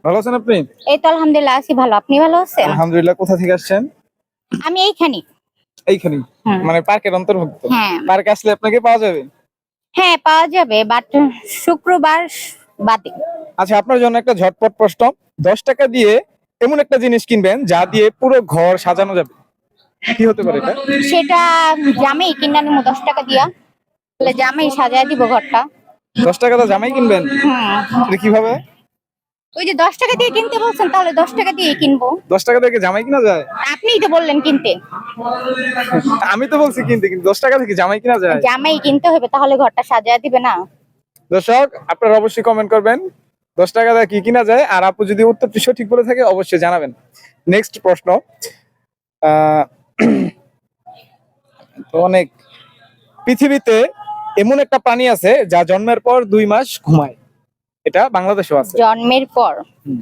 ভালো আছেন আপনি? এই তো আলহামদুলিল্লাহ আছি ভালো। আপনি ভালো আছেন? আলহামদুলিল্লাহ। কোথা থেকে আসছেন? আমি এইখানি। এইখানেই। হুম। মানে পার্কের অন্তর্ভুক্ত। হ্যাঁ। পার্কে আসলে আপনাকে পাওয়া যাবে? হ্যাঁ পাওয়া যাবে বাট শুক্রবার বাদে। আচ্ছা, আপনার জন্য একটা ঝটপট প্রশ্ন। 10 টাকা দিয়ে এমন একটা জিনিস কিনবেন যা দিয়ে পুরো ঘর সাজানো যাবে। কি হতে পারে এটা? সেটা জামাই কিনে আনবো 10 টাকা দিয়া। তাহলে জামাই সাজায় দিব ঘরটা। 10 টাকা দিয়ে জামাই কিনবেন? হুম। এটা কিভাবে? ওই যে 10 টাকা দিয়ে কিনতে বলছেন তাহলে 10 টাকা দিয়ে কিনবো। 10 টাকা দিয়ে কি জামাই কিনা যায়? আপনিই তো বললেন কিনতে। আমি তো বলছি কিনতে, কিন্তু 10 টাকা থেকে জামাই কিনা যায়? জামাই কিনতে হবে তাহলে ঘরটা সাজায় দিবে না। দর্শক, আপনারা অবশ্যই কমেন্ট করবেন 10 টাকা দিয়ে কি কিনা যায়, আর আপু যদি উত্তরটি সঠিক বলে থাকে অবশ্যই জানাবেন। নেক্সট প্রশ্ন। আহ, তো অনেক পৃথিবীতে এমন একটা প্রাণী আছে যা জন্মের পর 2 মাস ঘুমায়। এটা বাংলাদেশেও আছে। জন্মের পর হুম।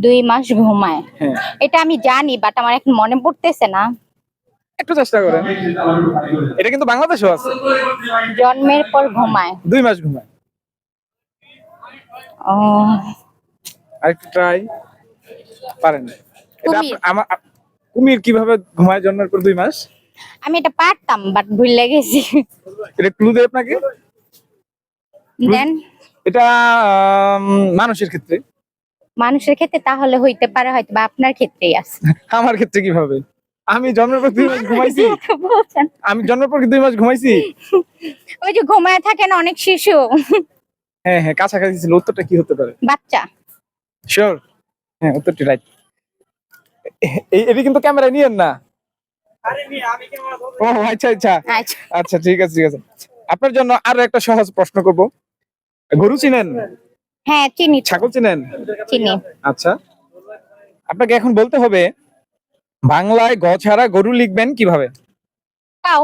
2 মাস ঘুমায়। হ্যাঁ, এটা আমি জানি বাট আমার এখন মনে পড়তেছে না। একটু চেষ্টা করেন। এটা কিন্তু বাংলাদেশেও আছে। জন্মের পর ঘুমায়। 2 মাস ঘুমায়। ও আরেকটু ট্রাই। পারেন? এটা কুমির। আমার কুমির কিভাবে ঘুমায় জন্মের পর 2 মাস? আমি এটা পারতাম বাট ভুলে গেছি। এটা ক্লু দেই আপনাকে। দেন। এটা মানুষের ক্ষেত্রে। মানুষের ক্ষেত্রে তাহলে হইতে পারে হয়তো বা আপনার ক্ষেত্রেই আছে। আমার ক্ষেত্রে কিভাবে? আমি জন্মের পর 2 মাস ঘুমাইছি? বলছেন। আমি জন্মের পর কি 2 মাস ঘুমাইছি? ওই যে ঘুমায় থাকেন অনেক শিশু। হ্যাঁ হ্যাঁ, কাছাকাছি ছিল। উত্তরটা কি হতে পারে? বাচ্চা। শিওর? হ্যাঁ, উত্তরটি রাইট। এটা কিন্তু ক্যামেরায় নিয়েন না। ও আচ্ছা আচ্ছা। আচ্ছা। আচ্ছা, ঠিক আছে ঠিক আছে। আপনার জন্য আরো একটা সহজ প্রশ্ন করব। গরু চিনেন? হ্যাঁ চিনি তো। ছাগল চিনেন? চিনি। আচ্ছা, আপনাকে এখন বলতে হবে বাংলায় গ ছাড়া গরু লিখবেন কিভাবে? কাউ।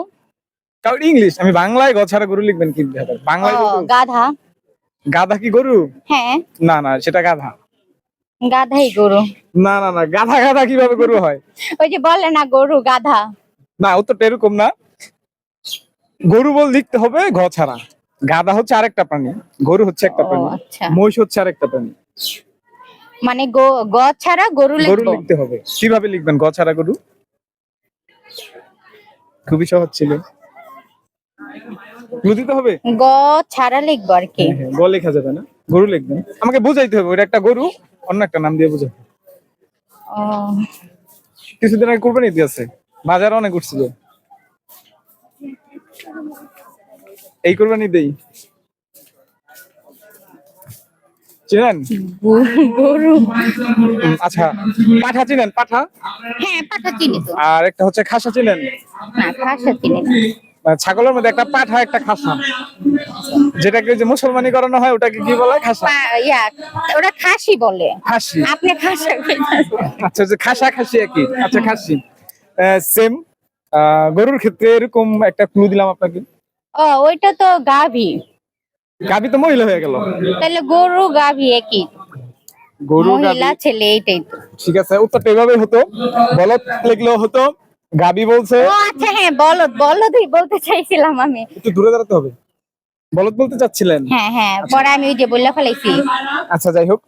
কারণ ইংলিশ। আমি বাংলায় গ ছাড়া গরু লিখবেন কিভাবে? ও বাংলায় গরু। গাধা। গাধা কি গরু? হ্যাঁ না না, সেটা গাধা। গাধাই গরু। না না না, গাধা গাধা কিভাবে গরু হয়? ওই যে বলে না গরু গাধা। না, উত্তরটা এরকম না। গরু বল লিখতে হবে ঘ ছাড়া। গাধা হচ্ছে আরেকটা প্রাণী, গরু হচ্ছে একটা ও প্রাণী, আচ্ছা। মহিষ হচ্ছে আরেকটা প্রাণী। মানে গ ছাড়া গরু গরু লিখবো। লিখতে হবে। কিভাবে লিখবেন গ ছাড়া গরু? খুবই সহজ ছিল। ক্লু দিতে হবে? গ ছাড়া লিখবো আর কি। হ্যাঁ হ্যাঁ, গ লেখা যাবে না, গরু লিখবেন। আমাকে বুঝাইতে হবে ওটা একটা গরু, অন্য একটা নাম দিয়ে বুঝাই। ও কিছুদিন আগে কুরবানি দিয়েছে, বাজার অনেক উঠছিল। এই কুরবানি দেই চিনেন? গরু। আচ্ছা, পাঠা চিনেন? পাঠা। হ্যাঁ পাঠা চিনি তো। আর একটা হচ্ছে খাসা চিনেন? না খাসা চিনি না। মানে ছাগলের মধ্যে একটা পাঠা একটা খাসা, যেটাকে যে মুসলমানি করানো হয় ওটাকে কি বলা হয়? খাসা। ইয়া ওরা খাসি বলে। খাসি। আপনি খাসা কইতাছেন। আচ্ছা, যে খাসা খাসি একই। আচ্ছা, খাসি সেম। গরুর ক্ষেত্রে এরকম একটা ক্লু দিলাম আপনাকে। ও ওইটা তো গাভী। গাভী তো মহিলা হয়ে গেল। তাহলে গরু গাভী একই। গরু মহিলা গাভী। ছেলে এইটাই তো। ঠিক আছে, উত্তরটা এভাবে হতো। বলদ লিখলেও হতো। গাভী বলছে। ও আচ্ছা হ্যাঁ বলদ বলদই বলতে চাইছিলাম আমি। একটু দূরে দাঁড়াতে হবে। বলদ বলতে চাচ্ছিলেন? হ্যাঁ হ্যাঁ পরে আমি ওই যে বললা ফেলাইছি। আচ্ছা, যাই হোক।